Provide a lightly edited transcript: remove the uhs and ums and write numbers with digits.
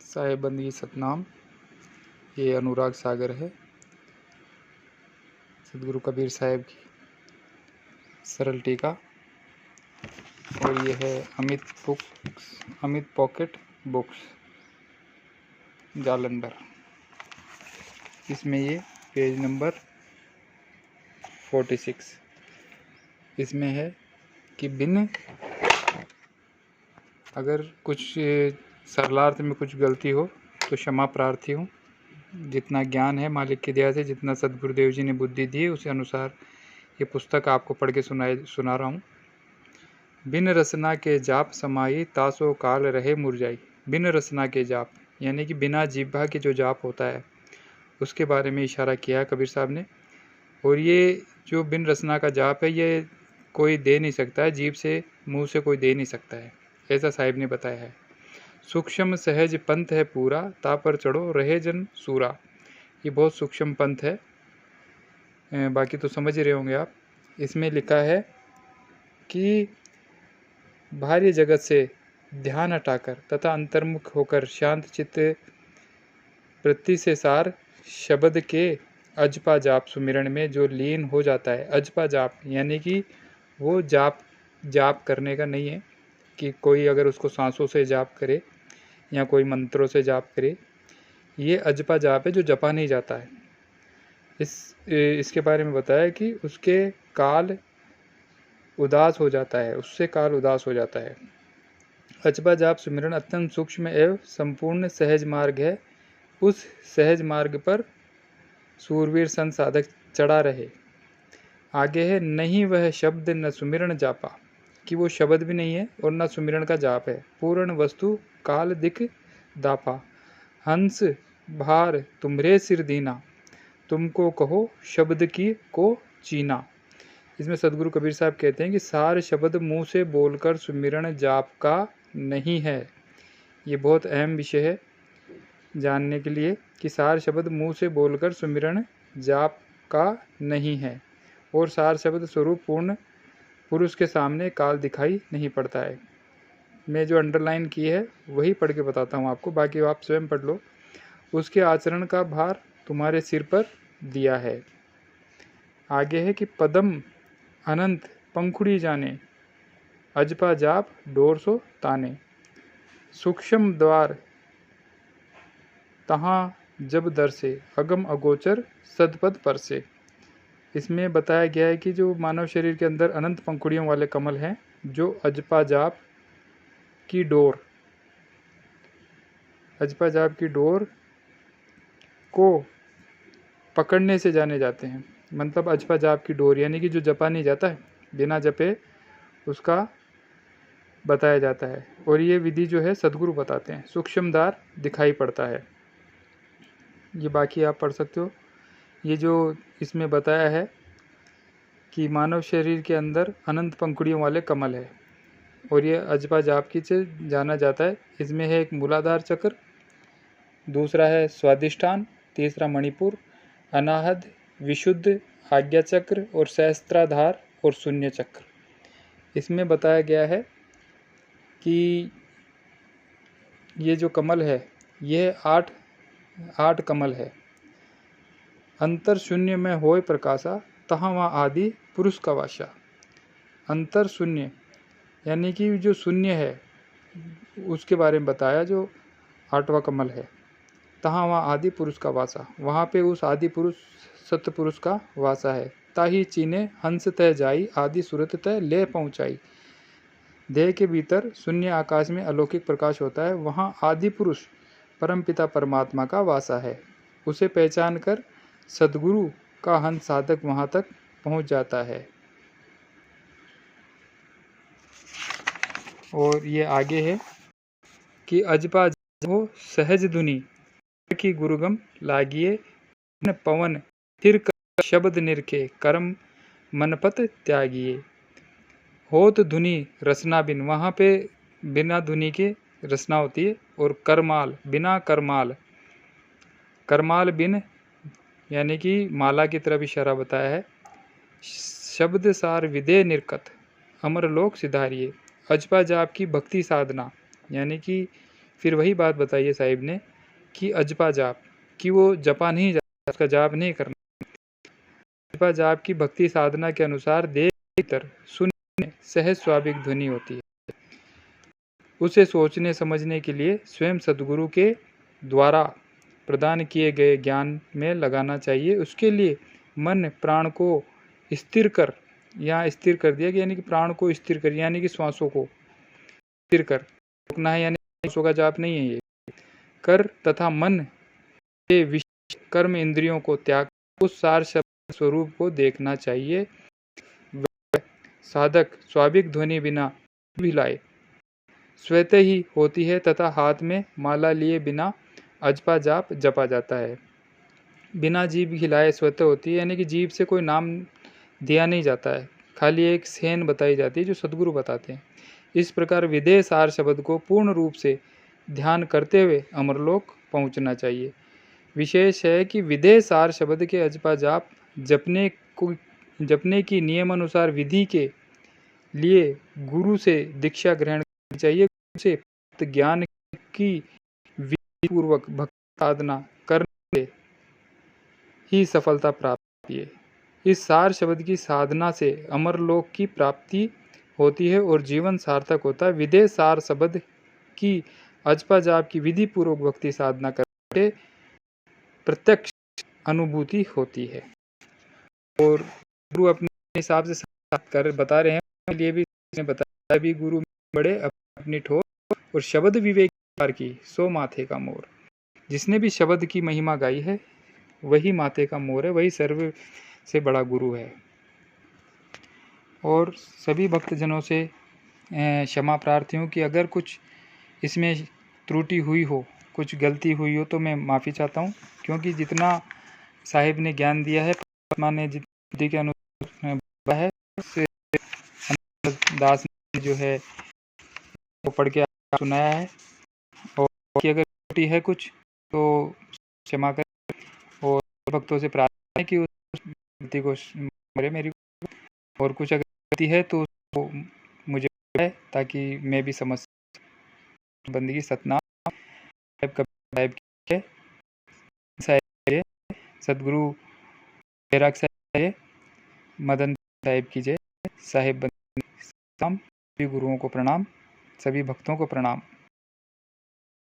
साहेब बंदगी सतनाम। ये अनुराग सागर है, सदगुरु कबीर साहब की सरल टीका। और ये है अमित पॉकेट बुक्स जालंधर। इसमें ये पेज नंबर 46 इसमें है कि बिन अगर कुछ सरलार्थ में कुछ गलती हो तो क्षमा प्रार्थी हूँ। जितना ज्ञान है मालिक की दया से, जितना सदगुरुदेव जी ने बुद्धि दी है, उसी अनुसार ये पुस्तक आपको पढ़ के सुना रहा हूँ। बिन रसना के जाप समाई तासो काल रहे मुरझाई। बिन रसना के जाप यानी कि बिना जिह्वा के जो जाप होता है उसके बारे में इशारा किया है कबीर साहब ने। और ये जो बिन रसना का जाप है ये कोई दे नहीं सकता है, जीभ से मुंह से कोई दे नहीं सकता है, ऐसा साहिब ने बताया है। सूक्ष्म सहज पंथ है पूरा, ता पर चढ़ो रहे जन सूरा। ये बहुत सूक्ष्म पंथ है, बाकी तो समझ ही रहे होंगे आप। इसमें लिखा है कि बाहरी जगत से ध्यान हटाकर तथा अंतर्मुख होकर शांत चित्त वृत्ति से सार शब्द के अजपा जाप सुमिरन में जो लीन हो जाता है। अजपा जाप यानी कि वो जाप करने का नहीं है कि कोई अगर उसको सांसों से जाप करे या कोई मंत्रों से जाप करे। ये अजपा जाप है जो जपा नहीं जाता है। इसके बारे में बताया कि उसके काल उदास हो जाता है, उससे काल उदास हो जाता है। अजपा जाप सुमिरन अत्यंत सूक्ष्म एवं संपूर्ण सहज मार्ग है। उस सहज मार्ग पर सूरवीर संत साधक चढ़ा रहे। आगे है नहीं वह शब्द न सुमिरन जापा, कि वो शब्द भी नहीं है और न सुमिरन का जाप है। पूर्ण वस्तु काल दिख दापा, हंस भार तुम्हरे सिर दीना, तुमको कहो शब्द की को चीना। इसमें सदगुरु कबीर साहब कहते हैं कि सार शब्द मुंह से बोलकर सुमिरन जाप का नहीं है। ये बहुत अहम विषय है जानने के लिए कि सार शब्द मुंह से बोलकर सुमिरन जाप का नहीं है। और सार शब्द स्वरूप पूर्ण पुरुष के सामने काल दिखाई नहीं पड़ता है। मैं जो अंडरलाइन की है वही पढ़ के बताता हूँ आपको, बाकी आप स्वयं पढ़ लो। उसके आचरण का भार तुम्हारे सिर पर दिया है। आगे है कि पदम अनंत पंखुड़ी जाने, अजपा जाप डोर सो ताने। सूक्ष्म द्वार तहाँ जब दर से, अगम अगोचर सदपद पर से। इसमें बताया गया है कि जो मानव शरीर के अंदर अनंत पंखुड़ियों वाले कमल हैं, जो अजपा जाप की डोर को पकड़ने से जाने जाते हैं। मतलब अजपा जाप की डोर यानी कि जो जपा नहीं जाता है, बिना जपे उसका बताया जाता है। और ये विधि जो है सदगुरु बताते हैं। सूक्ष्मदार दिखाई पड़ता है। ये बाकी आप पढ़ सकते हो। ये जो इसमें बताया है कि मानव शरीर के अंदर अनंत पंखुड़ियों वाले कमल है और ये अजपा जाप की से जाना जाता है। इसमें है एक मूलाधार चक्र, दूसरा है स्वादिष्ठान, तीसरा मणिपुर, अनाहद, विशुद्ध, आज्ञा चक्र और सहस्त्राधार और शून्य चक्र। इसमें बताया गया है कि ये जो कमल है ये आठ कमल है। अंतर शून्य में होय प्रकाशा, तहाँ वहाँ आदि पुरुष का वासा। अंतर शून्य यानी कि जो शून्य है उसके बारे में बताया, जो 8वां कमल है। तहाँ वहाँ आदि पुरुष का वासा, वहाँ पे उस आदि पुरुष सत्य पुरुष का वासा है। ताही चीने हंस तय जाई, आदि सुरत तय ले पहुँचाई। देह के भीतर शून्य आकाश में अलौकिक प्रकाश होता है, वहाँ आदि पुरुष परमपिता परमात्मा का वासा है। उसे पहचान कर सद्गुरु का हंस साधक वहाँ तक पहुँच जाता है। और ये आगे है कि अजपा हो सहज धुनी की गुरुगम लागिए, पवन थिर कर शब्द निरखे, कर्म मनपत त्यागिए। होत धुनी रसना बिन, वहाँ पे बिना धुनी के रचना होती है। और करमाल बिना करमाल बिन यानी कि माला की तरफ इशारा बताया है। शब्द सार विदे निर्कत, अमर लोक सिधारिये। अजपा जाप की भक्ति साधना यानी कि फिर वही बात बताइए साहिब ने कि अजपा जाप, कि वो जपा नहीं जाता, उसका जाप नहीं करना। अजपा जाप की भक्ति साधना के अनुसार देह भीतर शून्य सहज स्वाभाविक ध्वनि होती है। उसे सोचने समझने के लिए स्वयं सदगुरु के द्वारा प्रदान किए गए ज्ञान में लगाना चाहिए। उसके लिए मन प्राण को स्थिर कर, यहाँ स्थिर कर दिया कि यानी कि प्राण को स्थिर कर, यानी कि श्वासों को स्थिर कर, रोकना है, यानी श्वासों का जाप नहीं है ये, कर तथा मन के विषय कर्म इंद्रियों को त्याग उस सार शब्द स्वरूप को देखना चाहिए। साधक स्वाभाविक ध्वनि बिना भी लाए स्वतः ही होती है तथा हाथ में माला लिए बिना अजपा जाप जपा जाता है। बिना जीभ हिलाए स्वतः होती है, यानी कि जीभ से कोई नाम दिया नहीं जाता है, खाली एक सेन बताई जाती है जो सदगुरु बताते हैं। इस प्रकार विदेह सार शब्द को पूर्ण रूप से ध्यान करते हुए अमरलोक पहुंचना चाहिए। विशेष है कि विदेह सार शब्द के अजपा जाप जपने की नियमानुसार विधि के लिए गुरु से दीक्षा ग्रहण करनी चाहिए। से ज्ञान की विधि पूर्वक भक्ति साधना करने से ही सफलता प्राप्त है। इस सार शब्द की साधना से अमरलोक की प्राप्ति होती है और जीवन सार्थक होता है। विदेह सार शब्द की अजपा जाप की विधि पूर्वक भक्ति साधना करके प्रत्यक्ष अनुभूति होती है। और गुरु अपने हिसाब से कर बता रहे हैं, लिए भी बताया भी गुरु बड़े अपनी ठोर और शब्द विवेक की सो माथे का मोर। जिसने भी शब्द की महिमा गाई है वही माथे का मोर है, वही सर्व से बड़ा गुरु है। और सभी भक्तजनों से क्षमा प्रार्थी हूँ कि अगर कुछ इसमें त्रुटि हुई हो, कुछ गलती हुई हो तो मैं माफ़ी चाहता हूँ, क्योंकि जितना साहिब ने ज्ञान दिया है परमात्मा ने जितने के अनुसार है दास ने जो है वो पढ़ के सुनाया है। और कि अगर त्रुटि है कुछ तो क्षमा करें और भक्तों से प्रार्थना है कि उस गलती को मरे मेरी, और कुछ अगर गलती है तो मुझे है ताकि मैं भी समझ बंदगी सतनाम साहिब की है, सदगुरु बैराग साहिब, मदन साहिब की जय, साहिब बंदगी सभी गुरुओं को प्रणाम, सभी भक्तों को प्रणाम।